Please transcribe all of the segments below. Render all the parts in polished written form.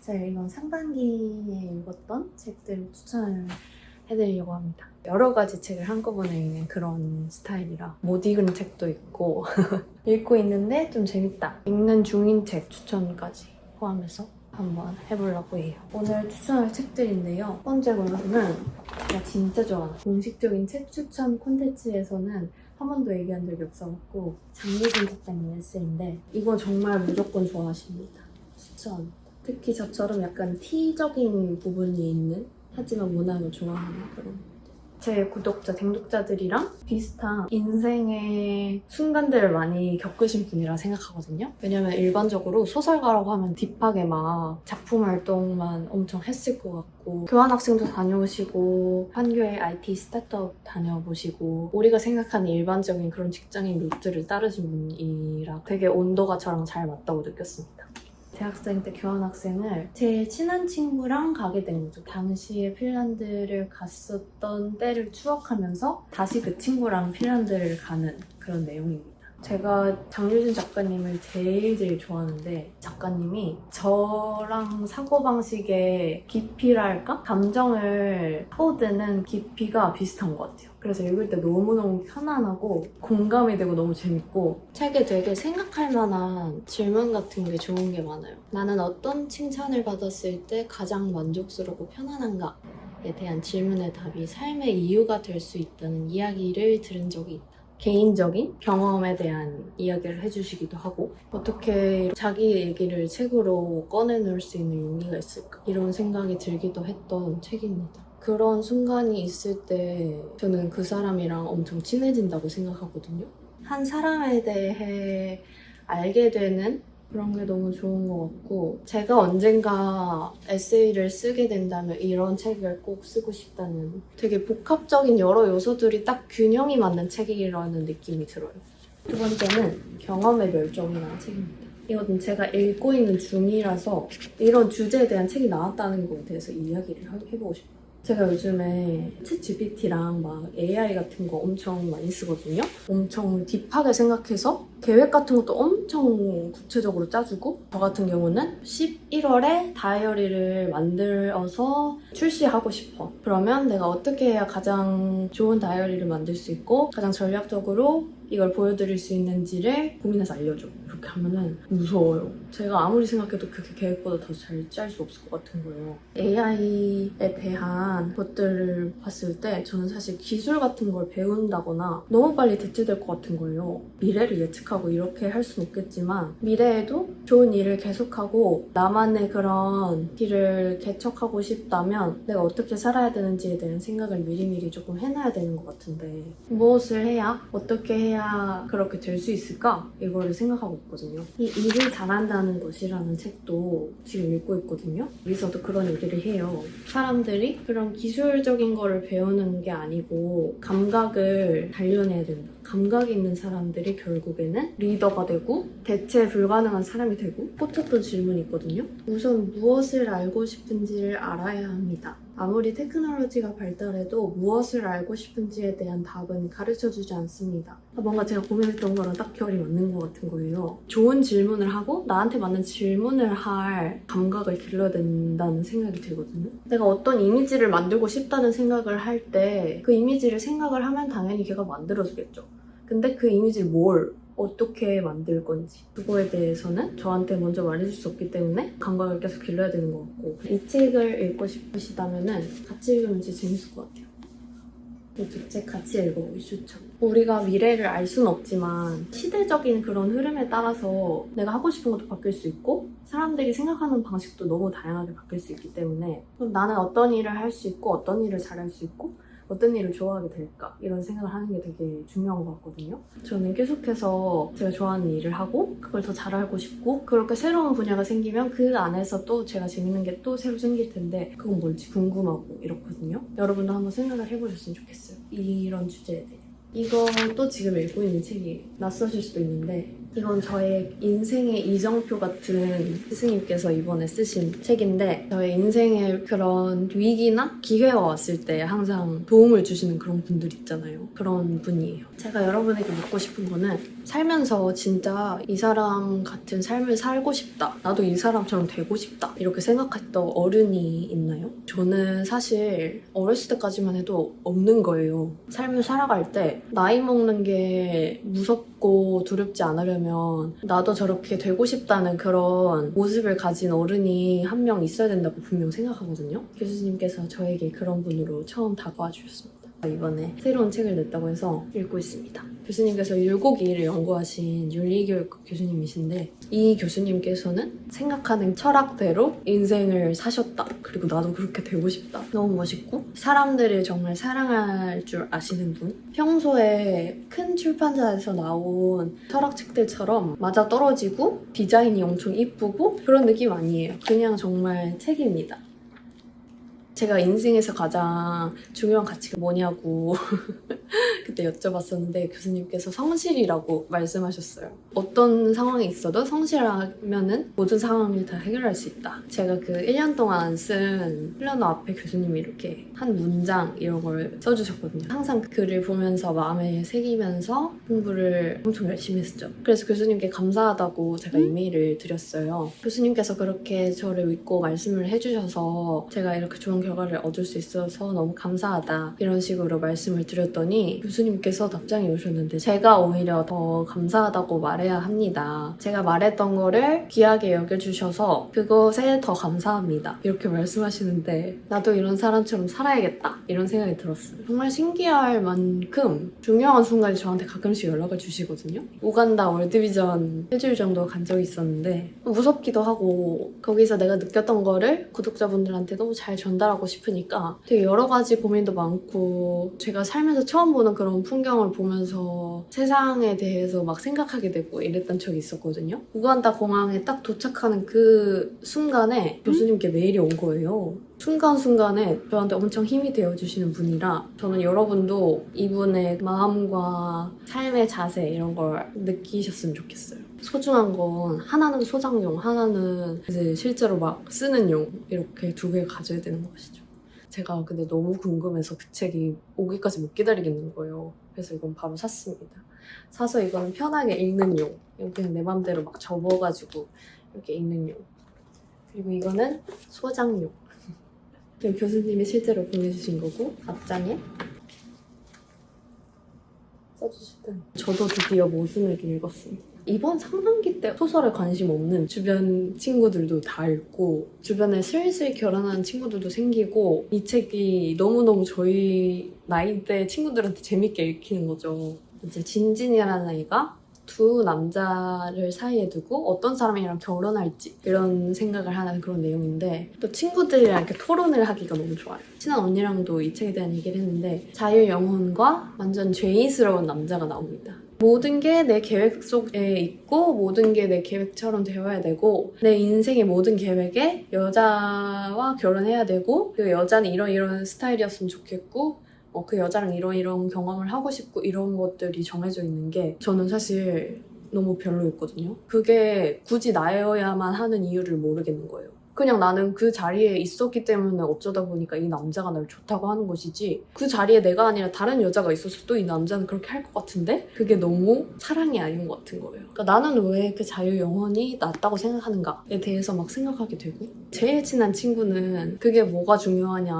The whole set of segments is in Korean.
제가 이번 상반기에 읽었던 책들을 추천을 해드리려고 합니다. 여러 가지 책을 한꺼번에 읽는 그런 스타일이라 못 읽은 책도 있고 읽고 있는데 좀 재밌다. 읽는 중인 책 추천까지 포함해서 한번 해보려고 해요. 오늘 추천할 책들인데요. 첫 번째 걸로는 제가 진짜 좋아하는 공식적인 책 추천 콘텐츠에서는 한 번도 얘기한 적이 없어갖고 장유진 작가님 에세이인데 이건 정말 무조건 좋아하십니다. 추천합니다. 특히 저처럼 약간 T적인 부분이 있는 하지만 문학을 좋아하는 그런 제 구독자, 댕독자들이랑 비슷한 인생의 순간들을 많이 겪으신 분이라 생각하거든요. 왜냐면 일반적으로 소설가라고 하면 딥하게 막 작품 활동만 엄청 했을 것 같고 교환학생도 다녀오시고 판교의 IT 스타트업 다녀보시고 우리가 생각하는 일반적인 그런 직장인 루트를 따르신 분이라 되게 온도가 저랑 잘 맞다고 느꼈습니다. 대학생 때 교환학생을 제일 친한 친구랑 가게 된 거죠. 당시에 핀란드를 갔었던 때를 추억하면서 다시 그 친구랑 핀란드를 가는 그런 내용입니다. 제가 장유진 작가님을 제일 좋아하는데 작가님이 저랑 사고방식의 깊이랄까? 감정을 파고드는 깊이가 비슷한 것 같아요. 그래서 읽을 때 너무너무 편안하고 공감이 되고 너무 재밌고 책에 되게 생각할 만한 질문 같은 게 좋은 게 많아요. 나는 어떤 칭찬을 받았을 때 가장 만족스럽고 편안한가에 대한 질문의 답이 삶의 이유가 될 수 있다는 이야기를 들은 적이 있다. 개인적인 경험에 대한 이야기를 해주시기도 하고 어떻게 자기 얘기를 책으로 꺼내놓을 수 있는 용기가 있을까 이런 생각이 들기도 했던 책입니다. 그런 순간이 있을 때 저는 그 사람이랑 엄청 친해진다고 생각하거든요. 한 사람에 대해 알게 되는 그런 게 너무 좋은 것 같고 제가 언젠가 에세이를 쓰게 된다면 이런 책을 꼭 쓰고 싶다는 되게 복합적인 여러 요소들이 딱 균형이 맞는 책이라는 느낌이 들어요. 두 번째는 경험의 멸종이라는 책입니다. 이건 제가 읽고 있는 중이라서 이런 주제에 대한 책이 나왔다는 거에 대해서 이야기를 해보고 싶어요. 제가 요즘에 챗 GPT랑 막 AI 같은 거 엄청 많이 쓰거든요. 엄청 딥하게 생각해서 계획 같은 것도 엄청 구체적으로 짜주고 저 같은 경우는 11월에 다이어리를 만들어서 출시하고 싶어. 그러면 내가 어떻게 해야 가장 좋은 다이어리를 만들 수 있고 가장 전략적으로 이걸 보여드릴 수 있는지를 고민해서 알려줘. 이렇게 하면은 무서워요. 제가 아무리 생각해도 그게 계획보다 더 잘 짤 수 없을 것 같은 거예요. AI에 대한 것들을 봤을 때 저는 사실 기술 같은 걸 배운다거나 너무 빨리 대체될 것 같은 거예요. 미래를 예측하고 이렇게 할 수는 없겠지만 미래에도 좋은 일을 계속하고 나만의 그런 길을 개척하고 싶다면 내가 어떻게 살아야 되는지에 대한 생각을 미리미리 조금 해놔야 되는 것 같은데 무엇을 해야 어떻게 해야 그렇게 될 수 있을까? 이거를 생각하고 있거든요. 이 일을 잘한다는 것이라는 책도 지금 읽고 있거든요. 여기서도 그런 얘기를 해요. 사람들이 그런 기술적인 거를 배우는 게 아니고 감각을 단련해야 된다. 감각이 있는 사람들이 결국에는 리더가 되고 대체 불가능한 사람이 되고 꽂혔던 질문이 있거든요. 우선 무엇을 알고 싶은지를 알아야 합니다. 아무리 테크놀로지가 발달해도 무엇을 알고 싶은지에 대한 답은 가르쳐주지 않습니다. 뭔가 제가 고민했던 거랑 딱 결이 맞는 것 같은 거예요. 좋은 질문을 하고 나한테 맞는 질문을 할 감각을 길러야 된다는 생각이 들거든요. 내가 어떤 이미지를 만들고 싶다는 생각을 할 때 그 이미지를 생각을 하면 당연히 걔가 만들어주겠죠. 근데 그 이미지를 어떻게 만들 건지 그거에 대해서는 저한테 먼저 말해줄 수 없기 때문에 감각을 계속 길러야 되는 것 같고 이 책을 읽고 싶으시다면 같이 읽으면 진짜 재밌을 것 같아요. 이 두 책 같이 읽어보기 추천. 우리가 미래를 알 수는 없지만 시대적인 그런 흐름에 따라서 내가 하고 싶은 것도 바뀔 수 있고 사람들이 생각하는 방식도 너무 다양하게 바뀔 수 있기 때문에 나는 어떤 일을 할 수 있고 어떤 일을 잘할 수 있고 어떤 일을 좋아하게 될까? 이런 생각을 하는 게 되게 중요한 것 같거든요. 저는 계속해서 제가 좋아하는 일을 하고 그걸 더 잘하고 싶고 그렇게 새로운 분야가 생기면 그 안에서 또 제가 재밌는 게 또 새로 생길 텐데 그건 뭘지 궁금하고 이렇거든요. 여러분도 한번 생각을 해보셨으면 좋겠어요. 이런 주제에 대해. 이것도 지금 읽고 있는 책이 낯서실 수도 있는데 이건 저의 인생의 이정표 같은 스승님께서 이번에 쓰신 책인데 저의 인생의 그런 위기나 기회가 왔을 때 항상 도움을 주시는 그런 분들 있잖아요. 그런 분이에요. 제가 여러분에게 묻고 싶은 거는 살면서 진짜 이 사람 같은 삶을 살고 싶다. 나도 이 사람처럼 되고 싶다. 이렇게 생각했던 어른이 있나요? 저는 사실 어렸을 때까지만 해도 없는 거예요. 삶을 살아갈 때 나이 먹는 게 무섭고 두렵지 않으려면 나도 저렇게 되고 싶다는 그런 모습을 가진 어른이 한 명 있어야 된다고 분명 생각하거든요. 교수님께서 저에게 그런 분으로 처음 다가와 주셨습니다. 이번에 새로운 책을 냈다고 해서 읽고 있습니다. 교수님께서 율곡이를 연구하신 윤리교육 교수님이신데 이 교수님께서는 생각하는 철학대로 인생을 사셨다. 그리고 나도 그렇게 되고 싶다. 너무 멋있고 사람들을 정말 사랑할 줄 아시는 분. 평소에 큰 출판사에서 나온 철학책들처럼 맞아떨어지고 디자인이 엄청 이쁘고 그런 느낌 아니에요. 그냥 정말 책입니다. 제가 인생에서 가장 중요한 가치가 뭐냐고 그때 여쭤봤었는데 교수님께서 성실이라고 말씀하셨어요. 어떤 상황이 있어도 성실하면은 모든 상황을 다 해결할 수 있다. 제가 그 1년 동안 쓴 플래너 앞에 교수님이 이렇게 한 문장 이런 걸 써주셨거든요. 항상 그 글을 보면서 마음에 새기면서 공부를 엄청 열심히 했죠. 그래서 교수님께 감사하다고 제가 이메일을 드렸어요. 교수님께서 그렇게 저를 믿고 말씀을 해주셔서 제가 이렇게 좋은 결과를 얻을 수 있어서 너무 감사하다 이런 식으로 말씀을 드렸더니 교수님께서 답장이 오셨는데 제가 오히려 더 감사하다고 말해야 합니다. 제가 말했던 거를 귀하게 여겨주셔서 그것에 더 감사합니다. 이렇게 말씀하시는데 나도 이런 사람처럼 살아야겠다 이런 생각이 들었어요. 정말 신기할 만큼 중요한 순간에 저한테 가끔씩 연락을 주시거든요. 우간다 월드비전 일주일 정도 간 적이 있었는데 무섭기도 하고 거기서 내가 느꼈던 거를 구독자분들한테 너무 잘 전달하고 싶으니까 되게 여러 가지 고민도 많고 제가 살면서 처음 보는 그런 풍경을 보면서 세상에 대해서 막 생각하게 되고 이랬던 적이 있었거든요. 우간다 공항에 딱 도착하는 그 순간에 교수님께 메일이 온 거예요. 순간순간에 저한테 엄청 힘이 되어주시는 분이라 저는 여러분도 이분의 마음과 삶의 자세 이런 걸 느끼셨으면 좋겠어요. 소중한 건 하나는 소장용, 하나는 이제 실제로 막 쓰는 용 이렇게 두 개 가져야 되는 것이죠. 제가 근데 너무 궁금해서 그 책이 오기까지 못 기다리겠는 거예요. 그래서 이건 바로 샀습니다. 사서 이거는 편하게 읽는 용. 이거 그냥 내 맘대로 막 접어가지고 이렇게 읽는 용. 그리고 이거는 소장용. 교수님이 실제로 보내주신 거고 앞장에 써주셨던 저도 드디어 모순을 읽었습니다. 이번 상반기 때 소설에 관심 없는 주변 친구들도 다 읽고 주변에 슬슬 결혼하는 친구들도 생기고 이 책이 너무너무 저희 나이대 친구들한테 재밌게 읽히는 거죠. 이제 진진이라는 아이가 두 남자를 사이에 두고 어떤 사람이랑 결혼할지 이런 생각을 하는 그런 내용인데 또 친구들이랑 이렇게 토론을 하기가 너무 좋아요. 친한 언니랑도 이 책에 대한 얘기를 했는데 자유영혼과 완전 죄의스러운 남자가 나옵니다. 모든 게 내 계획 속에 있고 모든 게 내 계획처럼 되어야 되고 내 인생의 모든 계획에 여자와 결혼해야 되고 그 여자는 이런 스타일이었으면 좋겠고 그 여자랑 이런 경험을 하고 싶고 이런 것들이 정해져 있는 게 저는 사실 너무 별로였거든요. 그게 굳이 나여야만 하는 이유를 모르겠는 거예요. 그냥 나는 그 자리에 있었기 때문에 어쩌다 보니까 이 남자가 날 좋다고 하는 것이지 그 자리에 내가 아니라 다른 여자가 있었을 때 이 남자는 그렇게 할 것 같은데 그게 너무 사랑이 아닌 것 같은 거예요. 그러니까 나는 왜 그 자유 영혼이 낫다고 생각하는가에 대해서 막 생각하게 되고 제일 친한 친구는 그게 뭐가 중요하냐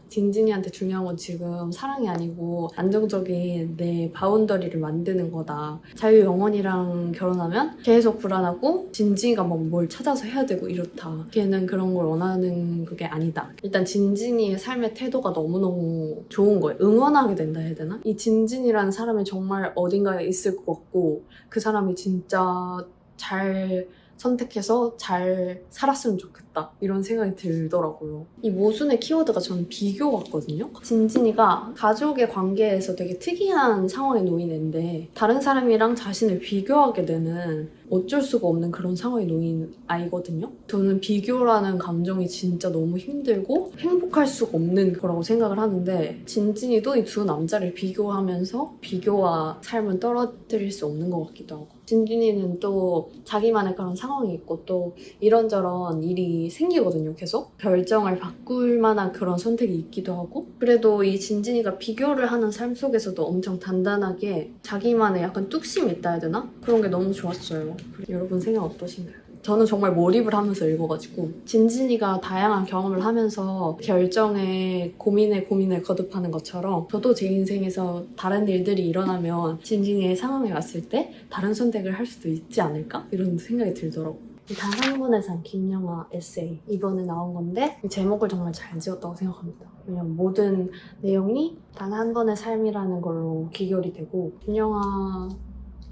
진진이한테 중요한 건 지금 사랑이 아니고 안정적인 내 바운더리를 만드는 거다. 자유 영혼이랑 결혼하면 계속 불안하고 진진이가 막 뭘 찾아서 해야 되고 이렇다. 걔는 그런 걸 원하는 그게 아니다. 일단 진진이의 삶의 태도가 너무너무 좋은 거예요. 응원하게 된다 해야 되나? 이 진진이라는 사람이 정말 어딘가에 있을 것 같고 그 사람이 진짜 잘 선택해서 잘 살았으면 좋겠다 이런 생각이 들더라고요. 이 모순의 키워드가 저는 비교 같거든요. 진진이가 가족의 관계에서 되게 특이한 상황에 놓인 애인데 다른 사람이랑 자신을 비교하게 되는 어쩔 수가 없는 그런 상황에 놓인 아이거든요. 저는 비교라는 감정이 진짜 너무 힘들고 행복할 수가 없는 거라고 생각을 하는데 진진이도 이 두 남자를 비교하면서 비교와 삶을 떨어뜨릴 수 없는 것 같기도 하고 진진이는 또 자기만의 그런 상황이 있고 또 이런저런 일이 생기거든요. 계속 결정을 바꿀 만한 그런 선택이 있기도 하고 그래도 이 진진이가 비교를 하는 삶 속에서도 엄청 단단하게 자기만의 약간 뚝심이 있다 해야 되나? 그런 게 너무 좋았어요. 여러분 생각 어떠신가요? 저는 정말 몰입을 하면서 읽어가지고 진진이가 다양한 경험을 하면서 결정에 고민을 거듭하는 것처럼 저도 제 인생에서 다른 일들이 일어나면 진진이의 상황에 왔을 때 다른 선택을 할 수도 있지 않을까? 이런 생각이 들더라고요. 단 한 권에 산 김영하 에세이 이번에 나온 건데 제목을 정말 잘 지었다고 생각합니다. 왜냐면 모든 내용이 단 한 번의 삶이라는 걸로 귀결이 되고 김영하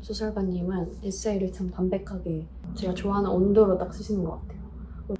소설가님은 에세이를 참 담백하게 제가 좋아하는 온도로 딱 쓰시는 것 같아요.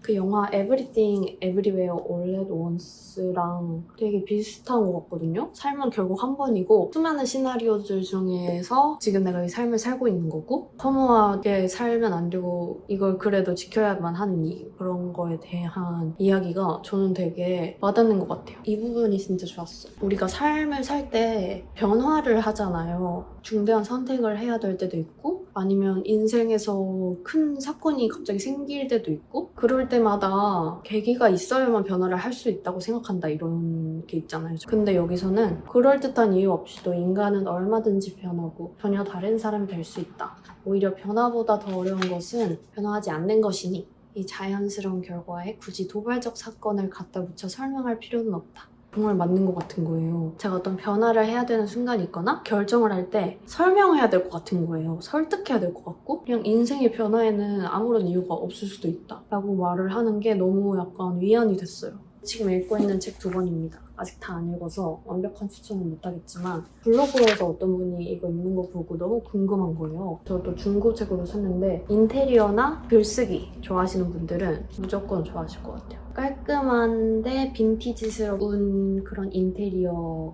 그 영화 Everything Everywhere All at Once랑 되게 비슷한 것 같거든요. 삶은 결국 한 번이고 수많은 시나리오들 중에서 지금 내가 이 삶을 살고 있는 거고 허무하게 살면 안 되고 이걸 그래도 지켜야만 하는 그런 거에 대한 이야기가 저는 되게 와닿는 것 같아요. 이 부분이 진짜 좋았어. 우리가 삶을 살 때 변화를 하잖아요. 중대한 선택을 해야 될 때도 있고 아니면 인생에서 큰 사건이 갑자기 생길 때도 있고 그럴 때마다 계기가 있어야만 변화를 할 수 있다고 생각한다 이런 게 있잖아요. 근데 여기서는 그럴듯한 이유 없이도 인간은 얼마든지 변하고 전혀 다른 사람이 될 수 있다. 오히려 변화보다 더 어려운 것은 변화하지 않는 것이니 이 자연스러운 결과에 굳이 도발적 사건을 갖다 붙여 설명할 필요는 없다. 정말 맞는 것 같은 거예요. 제가 어떤 변화를 해야 되는 순간이 있거나 결정을 할 때 설명해야 될 것 같은 거예요. 설득해야 될 것 같고 그냥 인생의 변화에는 아무런 이유가 없을 수도 있다 라고 말을 하는 게 너무 약간 위안이 됐어요. 지금 읽고 있는 책 2권입니다. 아직 다 안 읽어서 완벽한 추천은 못하겠지만 블로그에서 어떤 분이 이거 읽는 거 보고 너무 궁금한 거예요. 저도 중고책으로 샀는데 인테리어나 글쓰기 좋아하시는 분들은 무조건 좋아하실 것 같아요. 깔끔한데 빈티지스러운 그런 인테리어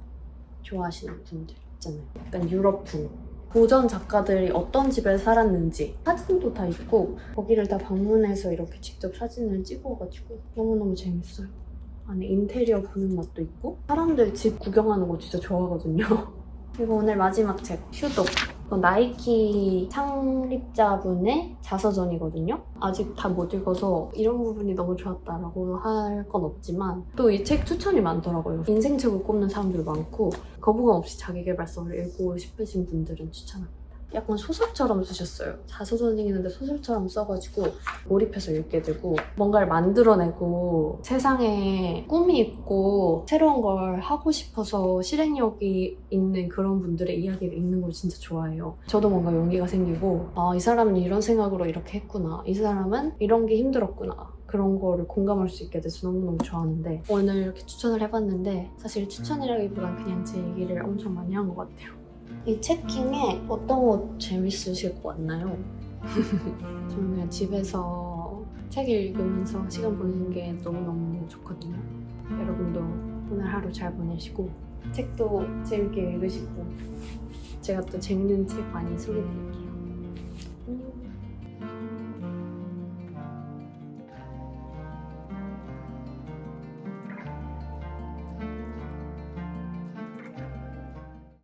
좋아하시는 분들 있잖아요. 약간 유럽풍. 고전 작가들이 어떤 집에 살았는지 사진도 다 있고 거기를 다 방문해서 이렇게 직접 사진을 찍어가지고 너무너무 재밌어요. 안에 인테리어 보는 맛도 있고 사람들 집 구경하는 거 진짜 좋아하거든요. 그리고 오늘 마지막 책 휴독. 나이키 창립자분의 자서전이거든요. 아직 다 못 읽어서 이런 부분이 너무 좋았다라고 할 건 없지만 또 이 책 추천이 많더라고요. 인생책을 꼽는 사람들 많고 거부감 없이 자기계발서를 읽고 싶으신 분들은 추천합니다. 약간 소설처럼 쓰셨어요. 자서전이긴한데 소설처럼 써가지고 몰입해서 읽게 되고 뭔가를 만들어내고 세상에 꿈이 있고 새로운 걸 하고 싶어서 실행력이 있는 그런 분들의 이야기를 읽는 걸 진짜 좋아해요. 저도 뭔가 용기가 생기고 아, 이 사람은 이런 생각으로 이렇게 했구나. 이 사람은 이런 게 힘들었구나. 그런 거를 공감할 수 있게 돼서 너무너무 좋아하는데 오늘 이렇게 추천을 해봤는데 사실 추천이라기보단 그냥 제 얘기를 엄청 많이 한 것 같아요. 이 책 중에 어떤 거 재밌으실 것 같나요? 저는 그냥 집에서 책 읽으면서 시간 보내는 게 너무너무 좋거든요. 여러분도 오늘 하루 잘 보내시고 책도 재밌게 읽으시고 제가 또 재밌는 책 많이 소개드릴게요. 안녕.